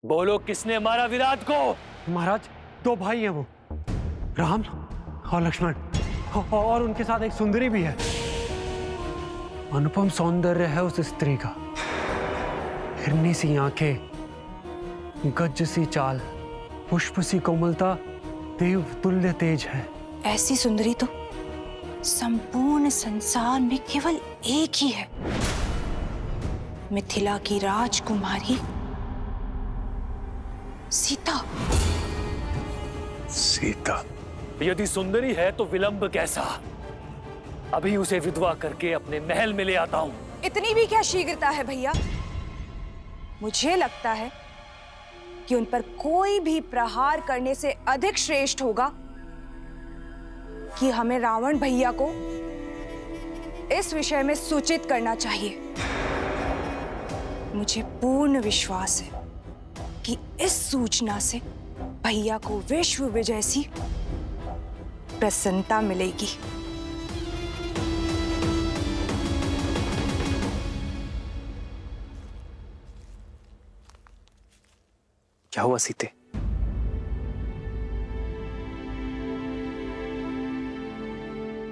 बोलो, किसने मारा विराट को? महाराज, दो भाई हैं वो, राम और लक्ष्मण, और उनके साथ एक सुंदरी भी है। अनुपम सौंदर्य है उस स्त्री का, हिरनी सी आंखें, गज सी चाल, पुष्प सी कोमलता, देव तुल्य तेज है। ऐसी सुंदरी तो संपूर्ण संसार में केवल एक ही है, मिथिला की राजकुमारी सीता। सीता? यदि सुंदरी है तो विलंब कैसा? अभी उसे विधवा करके अपने महल में ले आता हूं। इतनी भी क्या शीघ्रता है भैया? मुझे लगता है कि उन पर कोई भी प्रहार करने से अधिक श्रेष्ठ होगा कि हमें रावण भैया को इस विषय में सूचित करना चाहिए। मुझे पूर्ण विश्वास है कि इस सूचना से भैया को विश्व विजय सी प्रसन्नता मिलेगी। क्या हुआ सीते?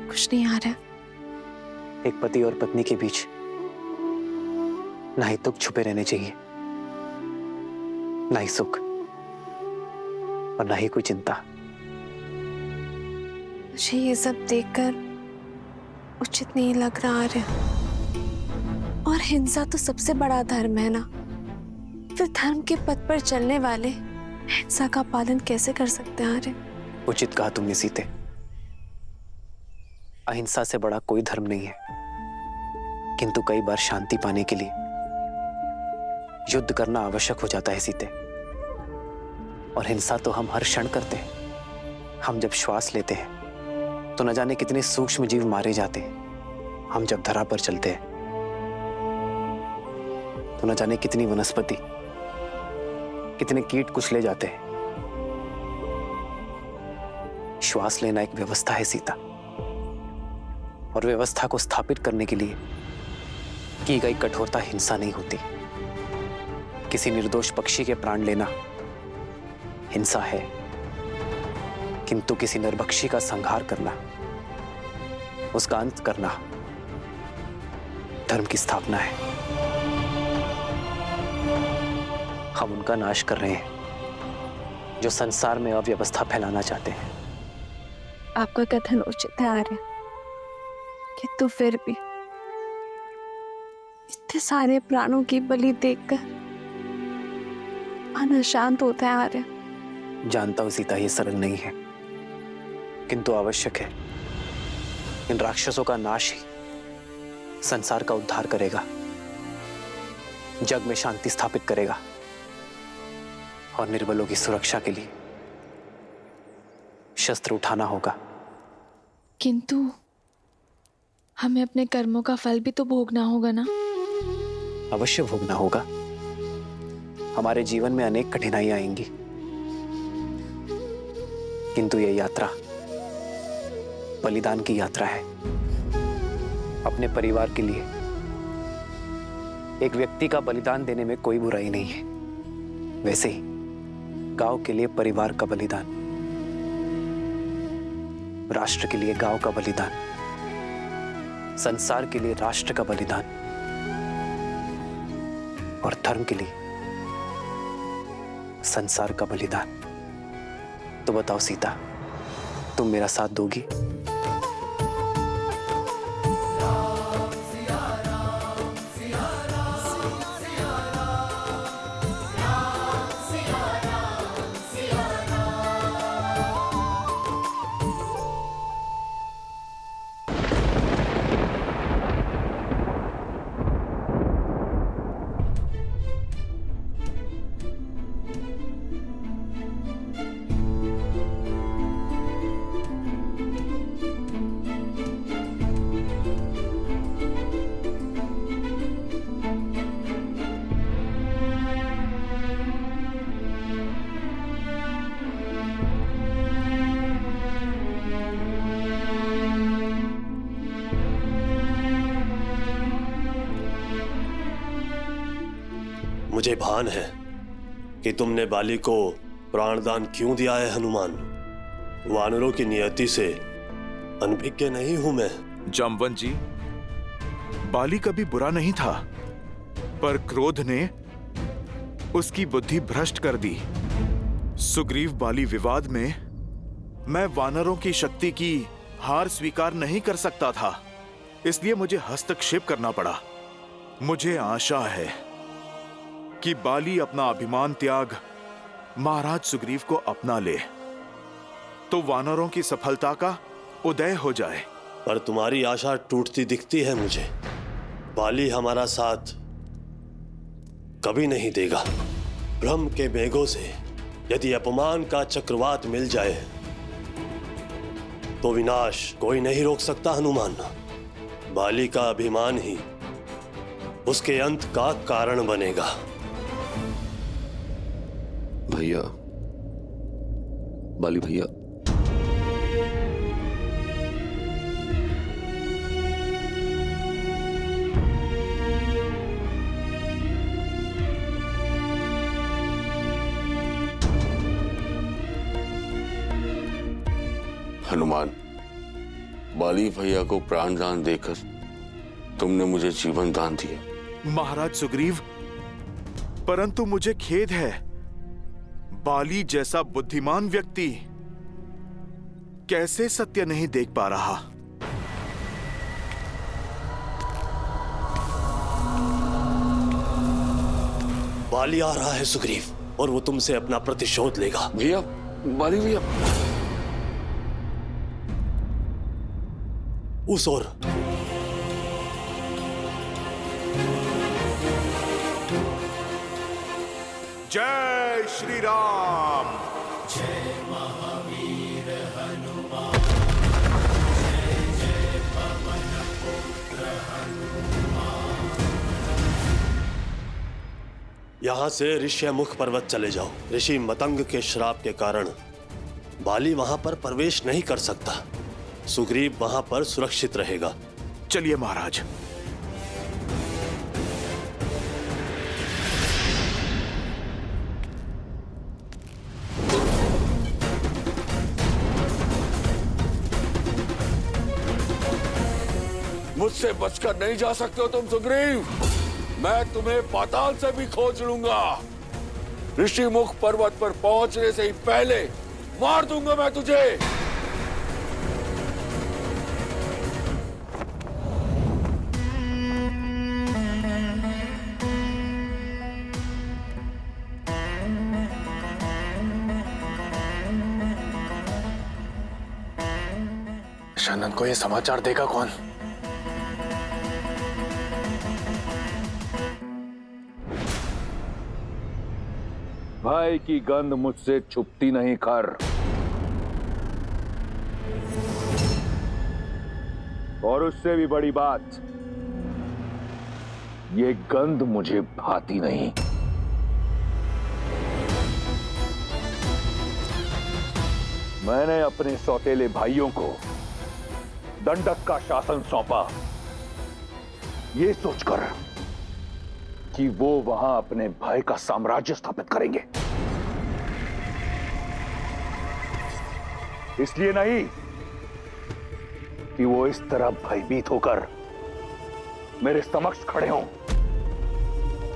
कुछ नहीं आ रहा। एक पति और पत्नी के बीच ना ही दुख छुपे रहने चाहिए, ना ही सुख, और ना ही कोई चिंता। मुझे ये सब देखकर उचित नहीं लग रहा है। और हिंसा तो सबसे बड़ा धर्म है ना, फिर धर्म के पथ पर चलने वाले हिंसा का पालन कैसे कर सकते हैं? आर्य, उचित कहा तुमने सीते। अहिंसा से बड़ा कोई धर्म नहीं है, किंतु कई बार शांति पाने के लिए युद्ध करना आवश्यक हो जाता है सीते। और हिंसा तो हम हर क्षण करते हैं। हम जब श्वास लेते हैं तो न जाने कितने सूक्ष्म जीव मारे जाते हैं। हम जब धरा पर चलते हैं तो न जाने कितनी वनस्पति, कितने कीट कुचले जाते हैं। श्वास लेना एक व्यवस्था है सीता, और व्यवस्था को स्थापित करने के लिए की गई कठोरता हिंसा नहीं होती। किसी निर्दोष पक्षी के प्राण लेना हिंसा है, किंतु किसी निर्भक्षी का संहार करना, उसका अंत करना धर्म की स्थापना है। हम उनका नाश कर रहे हैं जो संसार में अव्यवस्था फैलाना चाहते हैं। आपका कथन उचित है आर्य, किंतु फिर भी इतने सारे प्राणों की बलि देखकर मन अशांत होता है आर्य। जानता हूं सीता, ये सरल नहीं है, किंतु आवश्यक है। इन राक्षसों का नाश ही संसार का उद्धार करेगा, जग में शांति स्थापित करेगा, और निर्बलों की सुरक्षा के लिए शस्त्र उठाना होगा। किंतु हमें अपने कर्मों का फल भी तो भोगना होगा ना? अवश्य भोगना होगा। हमारे जीवन में अनेक कठिनाइयां आएंगी, किंतु यह यात्रा बलिदान की यात्रा है। अपने परिवार के लिए एक व्यक्ति का बलिदान देने में कोई बुराई नहीं है। वैसे ही गांव के लिए परिवार का बलिदान, राष्ट्र के लिए गांव का बलिदान, संसार के लिए राष्ट्र का बलिदान, और धर्म के लिए संसार का बलिदान। तो बताओ सीता, तुम मेरा साथ दोगी? मुझे भान है कि तुमने बाली को प्राणदान क्यों दिया है हनुमान। वानरों की नियति से अनभिज्ञ नहीं हूं मैं। जामवंत जी, बाली कभी बुरा नहीं था, पर क्रोध ने उसकी बुद्धि भ्रष्ट कर दी। सुग्रीव बाली विवाद में मैं वानरों की शक्ति की हार स्वीकार नहीं कर सकता था, इसलिए मुझे हस्तक्षेप करना पड़ा। मुझे आशा है कि बाली अपना अभिमान त्याग महाराज सुग्रीव को अपना ले, तो वानरों की सफलता का उदय हो जाए। पर तुम्हारी आशा टूटती दिखती है मुझे। बाली हमारा साथ कभी नहीं देगा। भ्रम के मेघों से यदि अपमान का चक्रवात मिल जाए तो विनाश कोई नहीं रोक सकता हनुमान। बाली का अभिमान ही उसके अंत का कारण बनेगा। भैया, बाली भैया, हनुमान, बाली भैया को प्राण दान देकर तुमने मुझे जीवन दान दिया। महाराज सुग्रीव, परंतु मुझे खेद है, बाली जैसा बुद्धिमान व्यक्ति कैसे सत्य नहीं देख पा रहा। बाली आ रहा है सुग्रीव, और वो तुमसे अपना प्रतिशोध लेगा। भैया, बाली भैया, उस ओर जय श्री राम। जय महावीर हनुमान, जय जय पवन पुत्र हनुमान। यहां से ऋष्यमुख पर्वत चले जाओ। ऋषि मतंग के श्राप के कारण बाली वहां पर प्रवेश नहीं कर सकता। सुग्रीव वहां पर सुरक्षित रहेगा। चलिए महाराज। मुझसे बचकर नहीं जा सकते हो तुम सुग्रीव। मैं तुम्हें पाताल से भी खोज लूंगा। ऋषिमुख पर्वत पर पहुंचने से ही पहले मार दूंगा मैं तुझे। शनन को ये समाचार देगा कौन? भाई की गंध मुझसे छुपती नहीं कर। और उससे भी बड़ी बात, ये गंध मुझे भाती नहीं। मैंने अपने सौतेले भाइयों को दंडक का शासन सौंपा, ये सोचकर कि वो वहां अपने भाई का साम्राज्य स्थापित करेंगे। इसलिए नहीं कि वो इस तरह भयभीत होकर मेरे समक्ष खड़े हों।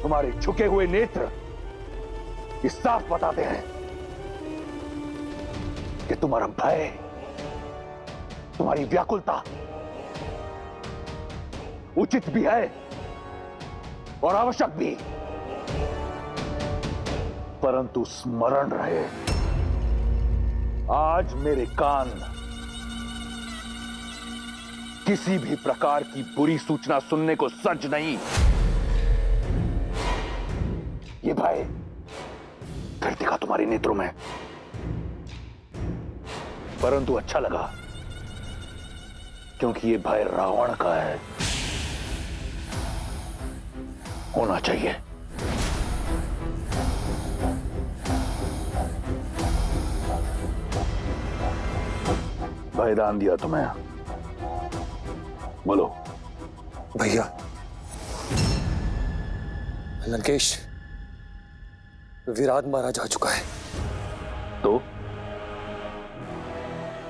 तुम्हारे झुके हुए नेत्र इस साफ बताते हैं कि तुम्हारा भय, तुम्हारी व्याकुलता उचित भी है और आवश्यक भी, परंतु स्मरण रहे, आज मेरे कान किसी भी प्रकार की बुरी सूचना सुनने को सज्ज नहीं। ये भय फिर दिखा तुम्हारे नेत्रों में, परंतु अच्छा लगा, क्योंकि ये भय रावण का है, होना चाहिए। भयदान दिया तुम्हें, बोलो। भैया, लंकेश, विराट मारा जा चुका है। तो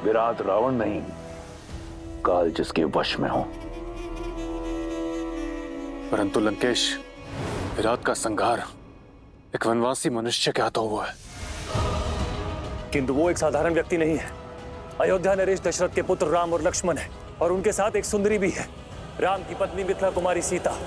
विराट रावण नहीं, काल जिसके वश में हो। परंतु लंकेश, विराट का संहार एक वनवासी मनुष्य के हाथों हुआ है। किंतु वो एक साधारण व्यक्ति नहीं है। अयोध्या नरेश दशरथ के पुत्र राम और लक्ष्मण है, और उनके साथ एक सुंदरी भी है, राम की पत्नी मिथिला कुमारी सीता।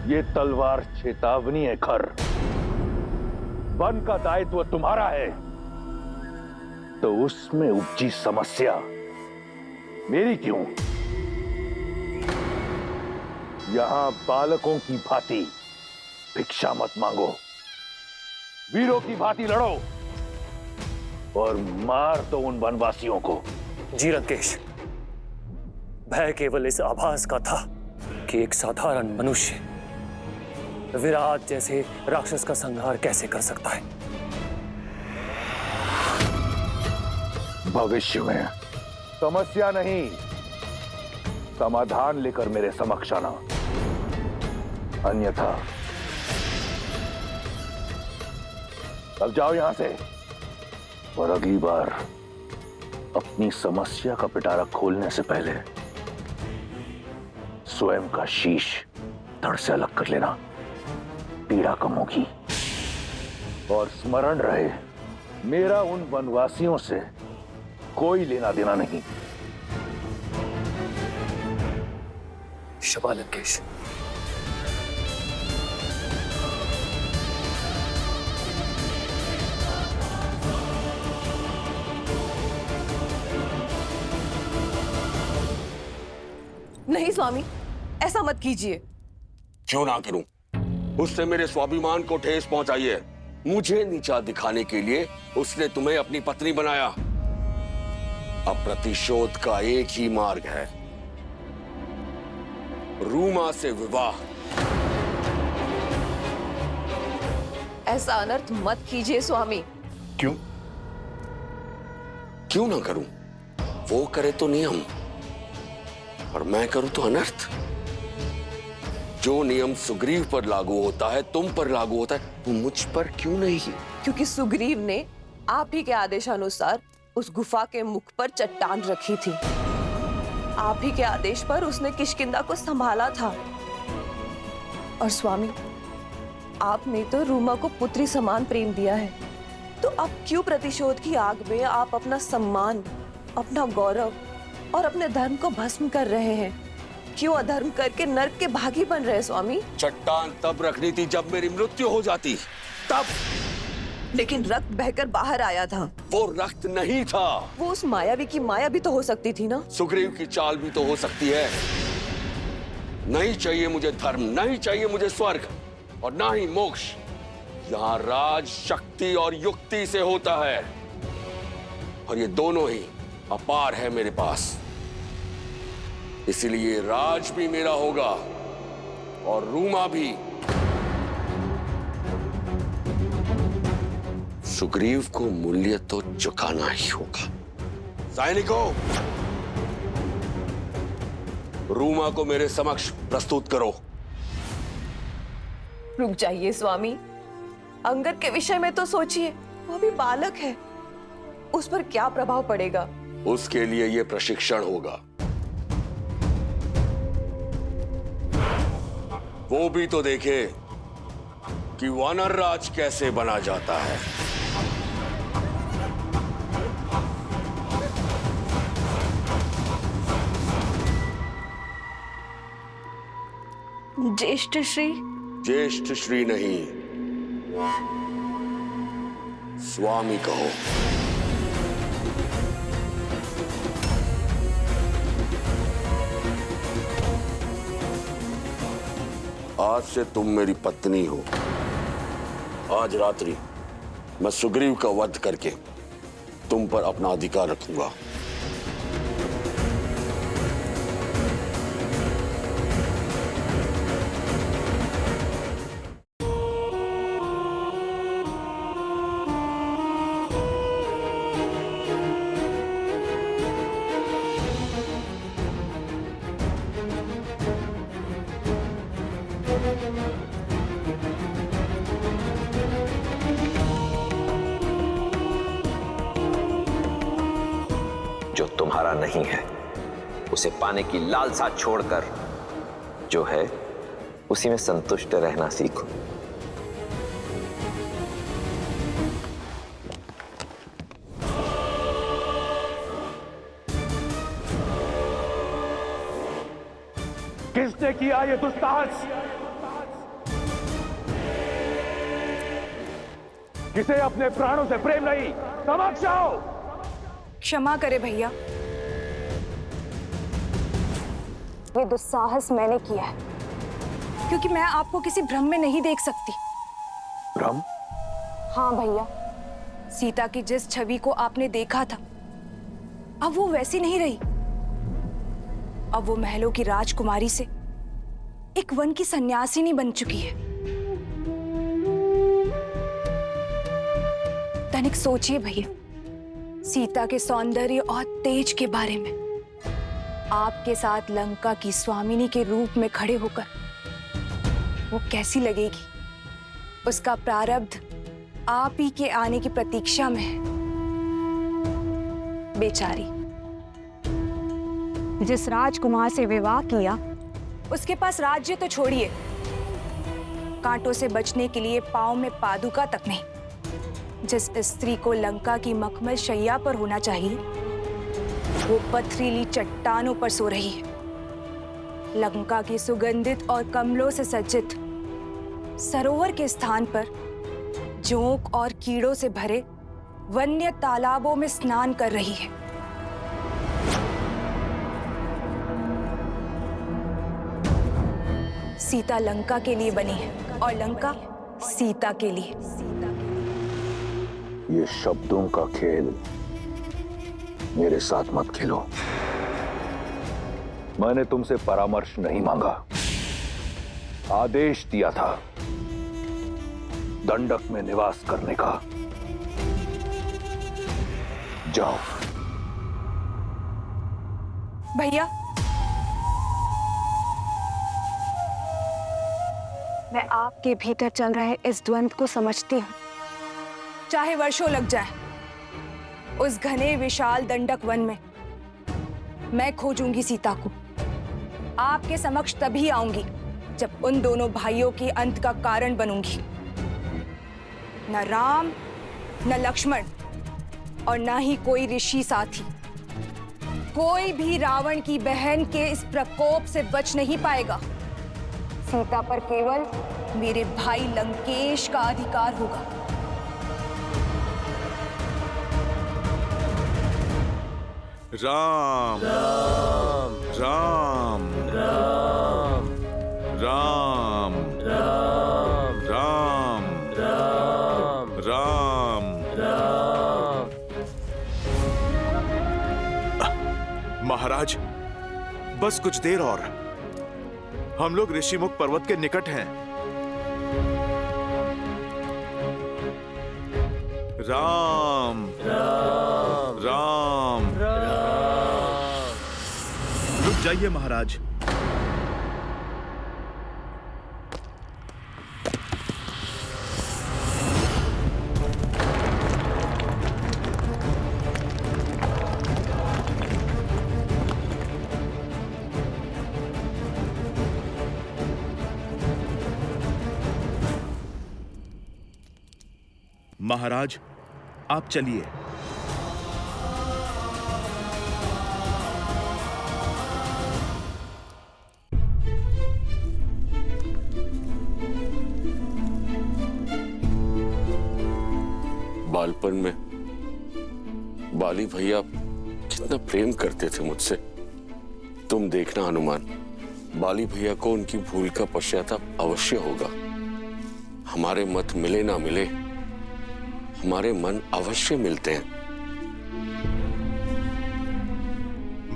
ये तलवार चेतावनी है खर। वन का दायित्व तुम्हारा है, तो उसमें उपजी समस्या मेरी क्यों? यहां बालकों की भांति भिक्षा मत मांगो, वीरों की भांति लड़ो और मार दो उन वनवासियों को। जी लंकेश, भय केवल इस आभास का था कि एक साधारण मनुष्य विराट जैसे राक्षस का संहार कैसे कर सकता है। भविष्य में समस्या नहीं, समाधान लेकर मेरे समक्ष आना, अन्यथा अब जाओ यहां से। और अगली बार अपनी समस्या का पिटारा खोलने से पहले स्वयं का शीश धड़ से अलग कर लेना, पीड़ा कम होगी। और स्मरण रहे, मेरा उन वनवासियों से कोई लेना देना नहीं। शाबाश लंकेश। नहीं स्वामी, ऐसा मत कीजिए। क्यों ना करूं? उसने मेरे स्वाभिमान को ठेस पहुंचाई है। मुझे नीचा दिखाने के लिए उसने तुम्हें अपनी पत्नी बनाया। अब प्रतिशोध का एक ही मार्ग है, रूमा से विवाह। ऐसा अनर्थ मत कीजिए स्वामी। क्यों? क्यों ना करूं? वो करे तो नियम, और मैं करूं तो अनर्थ। जो नियम सुग्रीव पर लागू होता है, तुम पर लागू होता है, वो मुझ पर क्यों नहीं? क्योंकि सुग्रीव ने आप ही के आदेशानुसार उस गुफा के मुख पर चट्टान रखी थी। आप ही के आदेश पर उसने किष्किंधा को संभाला था। और स्वामी, आपने तो रूमा को पुत्री समान प्रेम दिया है, तो अब क्यों प्रतिशोध की आग में आप अपना सम्मान, अपना गौरव और अपने धर्म को भस्म कर रहे हैं? क्यों अधर्म करके नर्क के भागी बन रहे स्वामी? चट्टान तब रखनी थी जब मेरी मृत्यु हो जाती, तब। लेकिन रक्त बहकर बाहर आया था। वो रक्त नहीं था। वो उस मायावी की माया भी तो हो सकती थी ना। सुग्रीव की चाल भी तो हो सकती है। नहीं चाहिए मुझे धर्म, नहीं चाहिए मुझे स्वर्ग, और ना ही मोक्ष। यहाँ राज शक्ति और युक्ति से होता है, और ये दोनों ही अपार है मेरे पास। इसीलिए राज भी मेरा होगा और रूमा भी। सुग्रीव को मूल्य तो चुकाना ही होगा। सैनिकों, रूमा को मेरे समक्ष प्रस्तुत करो। रुक जाइए स्वामी, अंगद के विषय में तो सोचिए। वो भी बालक है, उस पर क्या प्रभाव पड़ेगा? उसके लिए यह प्रशिक्षण होगा। वो भी तो देखे कि वानर राज कैसे बना जाता है। ज्येष्ठ श्री। ज्येष्ठ श्री नहीं, स्वामी कहो। आज से तुम मेरी पत्नी हो। आज रात्रि मैं सुग्रीव का वध करके तुम पर अपना अधिकार रखूंगा। जो तुम्हारा नहीं है उसे पाने की लालसा छोड़कर जो है उसी में संतुष्ट रहना सीखो। किसने किया ये दुस्साहस? किसे अपने प्राणों से प्रेम नहीं? समझ जाओ। क्षमा करे भैया, ये दुस्साहस मैंने किया है क्योंकि मैं आपको किसी भ्रम में नहीं देख सकती। भ्रम? हाँ भैया, सीता की जिस छवि को आपने देखा था अब वो वैसी नहीं रही। अब वो महलों की राजकुमारी से एक वन की सन्यासिनी बन चुकी है। तनिक सोचिए भैया, सीता के सौंदर्य और तेज के बारे में। आपके साथ लंका की स्वामिनी के रूप में खड़े होकर वो कैसी लगेगी? उसका प्रारब्ध आप ही के आने की प्रतीक्षा में है। बेचारी, जिस राजकुमार से विवाह किया उसके पास राज्य तो छोड़िए, कांटों से बचने के लिए पांव में पादुका तक नहीं। जिस स्त्री को लंका की मखमल शैया पर होना चाहिए वो पथरीली चट्टानों पर सो रही है। लंका की सुगंधित और कमलों से सज्जित सरोवर के स्थान पर जोंक और कीड़ों से भरे वन्य तालाबों में स्नान कर रही है। सीता लंका के लिए बनी है और लंका सीता के लिए। ये शब्दों का खेल मेरे साथ मत खेलो। मैंने तुमसे परामर्श नहीं मांगा, आदेश दिया था दंडक में निवास करने का। जाओ। भैया, मैं आपके भीतर चल रहे इस द्वंद्व को समझती हूँ। चाहे वर्षों लग जाए, उस घने विशाल दंडक वन में मैं खोजूंगी सीता को। आपके समक्ष तभी आऊंगी जब उन दोनों भाइयों के अंत का कारण बनूंगी। न राम, न लक्ष्मण और न ही कोई ऋषि साथी, कोई भी रावण की बहन के इस प्रकोप से बच नहीं पाएगा। सीता पर केवल मेरे भाई लंकेश का अधिकार होगा। राम राम राम राम राम राम राम राम राम। महाराज, बस कुछ देर और, हम लोग ऋषिमुख पर्वत के निकट हैं। राम राम राम राम। रुक जाइए महाराज। महाराज, आप चलिए। बालपन में बाली भैया कितना प्रेम करते थे मुझसे। तुम देखना हनुमान, बाली भैया को उनकी भूल का पश्चाताप अवश्य होगा। हमारे मत मिले ना मिले, हमारे मन अवश्य मिलते हैं।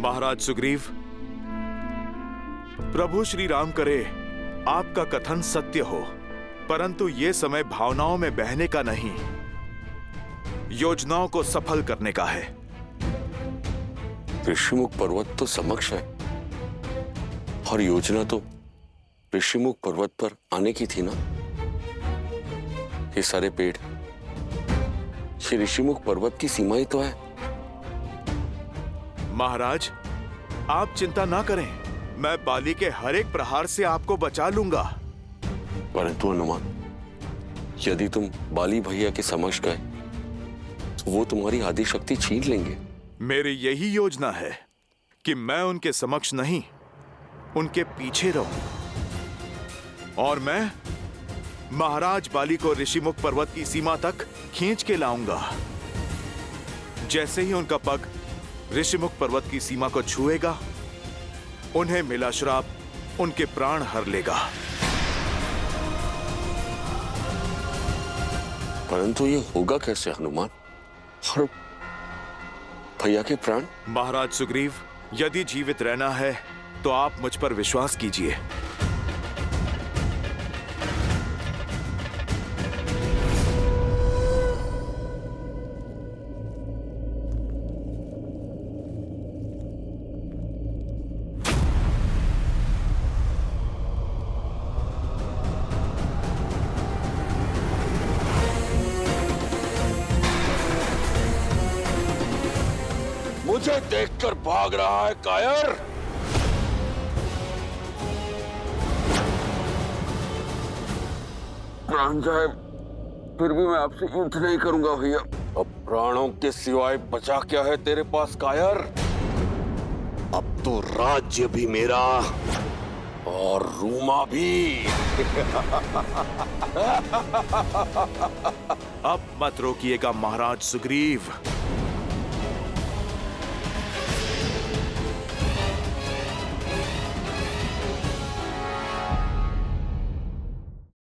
महाराज सुग्रीव, प्रभु श्री राम करे आपका कथन सत्य हो, परंतु ये समय भावनाओं में बहने का नहीं, योजनाओं को सफल करने का है। ऋषिमुख पर्वत तो समक्ष है और योजना तो ऋषिमुख पर्वत पर आने की थी ना। ये सारे पेड़, ये ऋषिमुख पर्वत की सीमा ही तो है। महाराज, आप चिंता ना करें, मैं बाली के हर एक प्रहार से आपको बचा लूंगा। परंतु हनुमान, यदि तुम बाली भैया के समक्ष गए तो वो तुम्हारी आदि शक्ति छीन लेंगे। मेरी यही योजना है कि मैं उनके समक्ष नहीं, उनके पीछे रहूं और मैं महाराज बाली को ऋषिमुख पर्वत की सीमा तक खींच के लाऊंगा। जैसे ही उनका पग ऋषिमुख पर्वत की सीमा को छुएगा, उन्हें मिला श्राप उनके प्राण हर लेगा। परंतु ये होगा कैसे हनुमान? और भैया के प्राण? महाराज सुग्रीव, यदि जीवित रहना है तो आप मुझ पर विश्वास कीजिए। मुझे देखकर भाग रहा है कायर? प्राण जाए फिर भी मैं आपसे युद्ध नहीं करूंगा भैया। अब प्राणों के सिवाय बचा क्या है तेरे पास कायर? अब तो राज्य भी मेरा और रूमा भी। अब मत रोकिएगा महाराज सुग्रीव।